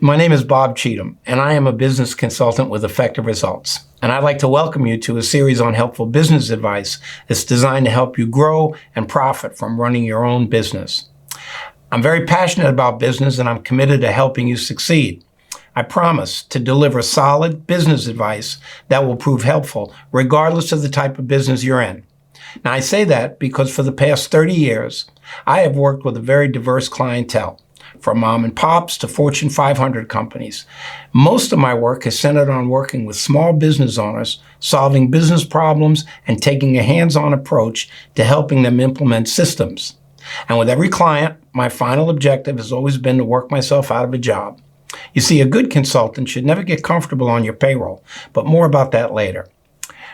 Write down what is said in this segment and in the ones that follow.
My name is Bob Cheatham, and I am a business consultant with Effective Results. And I'd like to welcome you to a series on helpful business advice that's designed to help you grow and profit from running your own business. I'm very passionate about business, and I'm committed to helping you succeed. I promise to deliver solid business advice that will prove helpful regardless of the type of business you're in. Now, I say that because for the past 30 years, I have worked with a very diverse clientele, from mom and pops to Fortune 500 companies. Most of my work is centered on working with small business owners, solving business problems, and taking a hands-on approach to helping them implement systems. And with every client, my final objective has always been to work myself out of a job. You see, a good consultant should never get comfortable on your payroll, but more about that later.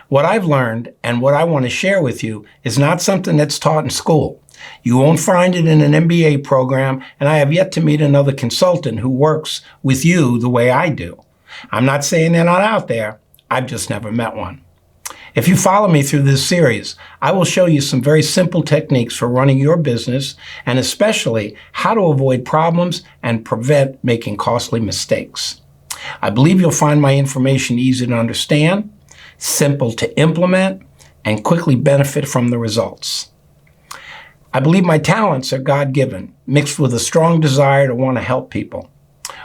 What I've learned and what I want to share with you is not something that's taught in school. You won't find it in an MBA program, and I have yet to meet another consultant who works with you the way I do. I'm not saying they're not out there. I've just never met one. If you follow me through this series, I will show you some very simple techniques for running your business, and especially how to avoid problems and prevent making costly mistakes. I believe you'll find my information easy to understand, simple to implement, and quickly benefit from the results. I believe my talents are God-given, mixed with a strong desire to want to help people.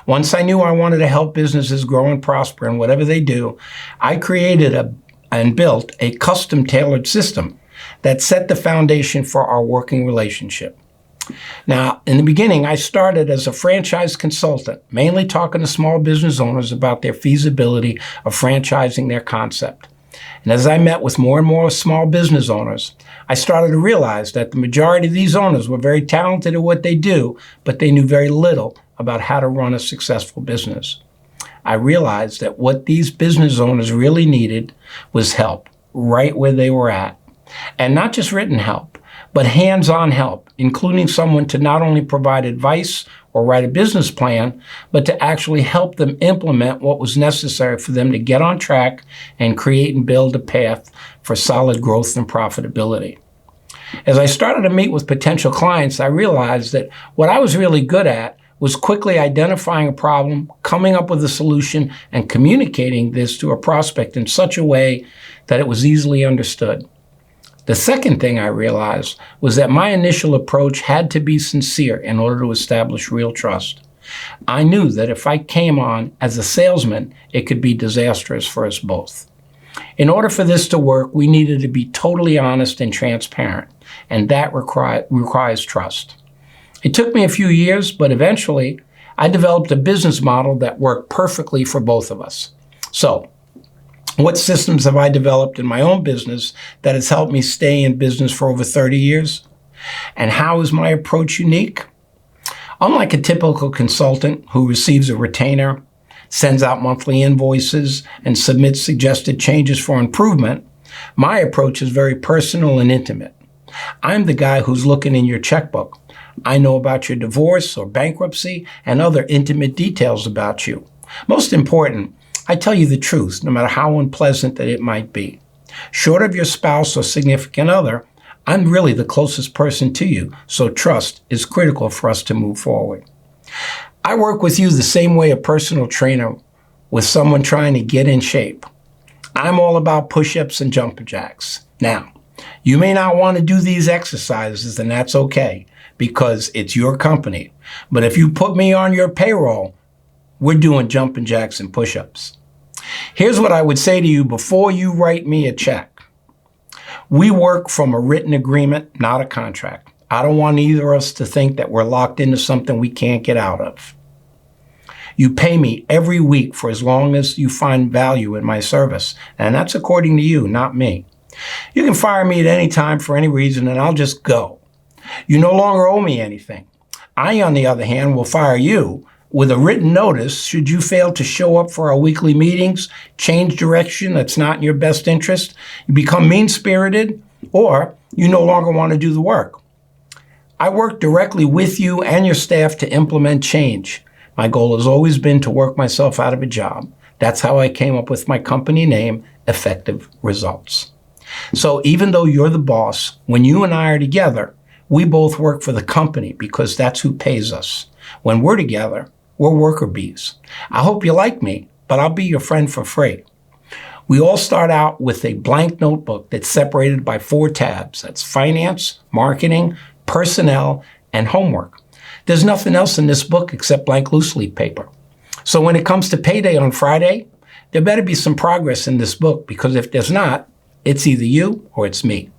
Once I knew I wanted to help businesses grow and prosper in whatever they do, I created and built a custom-tailored system that set the foundation for our working relationship. Now, in the beginning, I started as a franchise consultant, mainly talking to small business owners about their feasibility of franchising their concept. And as I met with more and more small business owners, I started to realize that the majority of these owners were very talented at what they do, but they knew very little about how to run a successful business. I realized that what these business owners really needed was help right where they were at. And not just written help, but hands-on help, including someone to not only provide advice or write a business plan, but to actually help them implement what was necessary for them to get on track and create and build a path for solid growth and profitability. As I started to meet with potential clients, I realized that what I was really good at was quickly identifying a problem, coming up with a solution, and communicating this to a prospect in such a way that it was easily understood. The second thing I realized was that my initial approach had to be sincere in order to establish real trust. I knew that if I came on as a salesman, it could be disastrous for us both. In order for this to work, we needed to be totally honest and transparent, and that requires trust. It took me a few years, but eventually I developed a business model that worked perfectly for both of us. So, what systems have I developed in my own business that has helped me stay in business for over 30 years? And how is my approach unique? Unlike a typical consultant who receives a retainer, sends out monthly invoices, and submits suggested changes for improvement, my approach is very personal and intimate. I'm the guy who's looking in your checkbook. I know about your divorce or bankruptcy and other intimate details about you. Most important, I tell you the truth, no matter how unpleasant that it might be. Short of your spouse or significant other, I'm really the closest person to you, so trust is critical for us to move forward. I work with you the same way a personal trainer with someone trying to get in shape. I'm all about push-ups and jumping jacks. Now, you may not want to do these exercises, and that's okay, because it's your company. But if you put me on your payroll, we're doing jumping jacks and push-ups. Here's what I would say to you before you write me a check. We work from a written agreement, not a contract. I don't want either of us to think that we're locked into something we can't get out of. You pay me every week for as long as you find value in my service, and that's according to you, not me. You can fire me at any time for any reason, and I'll just go. You no longer owe me anything. I, on the other hand, will fire you with a written notice should you fail to show up for our weekly meetings, change direction that's not in your best interest, you become mean-spirited, or you no longer want to do the work. I work directly with you and your staff to implement change. My goal has always been to work myself out of a job. That's how I came up with my company name, Effective Results. So even though you're the boss, when you and I are together, we both work for the company because that's who pays us. When we're together, We're worker bees. I hope you like me, but I'll be your friend for free. We all start out with a blank notebook that's separated by 4 tabs. That's finance, marketing, personnel, and homework. There's nothing else in this book except blank loose leaf paper. So when it comes to payday on Friday, there better be some progress in this book, because if there's not, it's either you or it's me.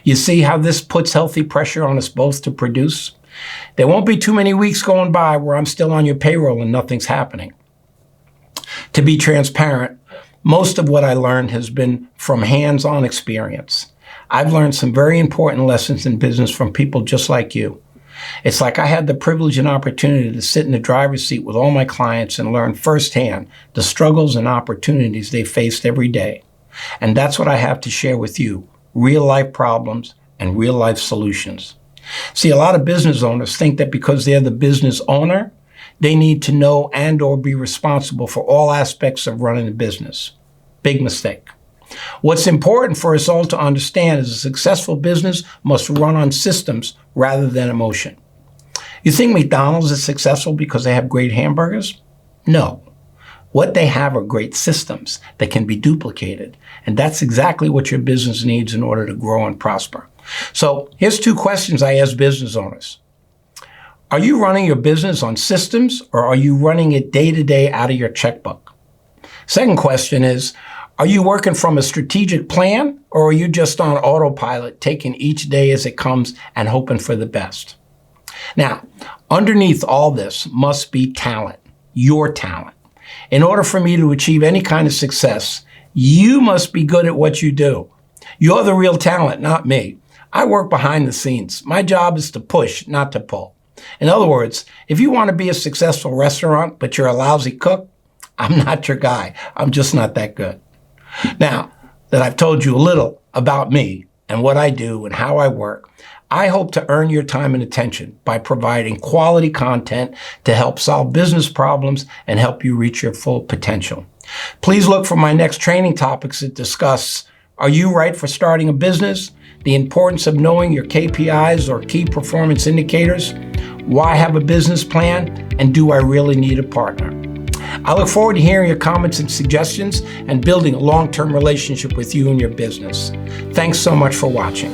You see how this puts healthy pressure on us both to produce? There won't be too many weeks going by where I'm still on your payroll and nothing's happening. To be transparent, most of what I learned has been from hands-on experience. I've learned some very important lessons in business from people just like you. It's like I had the privilege and opportunity to sit in the driver's seat with all my clients and learn firsthand the struggles and opportunities they faced every day. And that's what I have to share with you, real-life problems and real-life solutions. See, a lot of business owners think that because they're the business owner, they need to know and or be responsible for all aspects of running a business. Big mistake. What's important for us all to understand is a successful business must run on systems rather than emotion. You think McDonald's is successful because they have great hamburgers? No. What they have are great systems that can be duplicated. And that's exactly what your business needs in order to grow and prosper. So here's 2 questions I ask business owners. Are you running your business on systems, or are you running it day to day out of your checkbook? Second question is, are you working from a strategic plan, or are you just on autopilot, taking each day as it comes and hoping for the best? Now, underneath all this must be talent, your talent. In order for me to achieve any kind of success, you must be good at what you do. You're the real talent, not me. I work behind the scenes. My job is to push, not to pull. In other words, if you want to be a successful restaurant, but you're a lousy cook, I'm not your guy. I'm just not that good. Now that I've told you a little about me and what I do and how I work, I hope to earn your time and attention by providing quality content to help solve business problems and help you reach your full potential. Please look for my next training topics that discuss, are you right for starting a business? The importance of knowing your KPIs or key performance indicators, why have a business plan, and do I really need a partner? I look forward to hearing your comments and suggestions and building a long-term relationship with you and your business. Thanks so much for watching.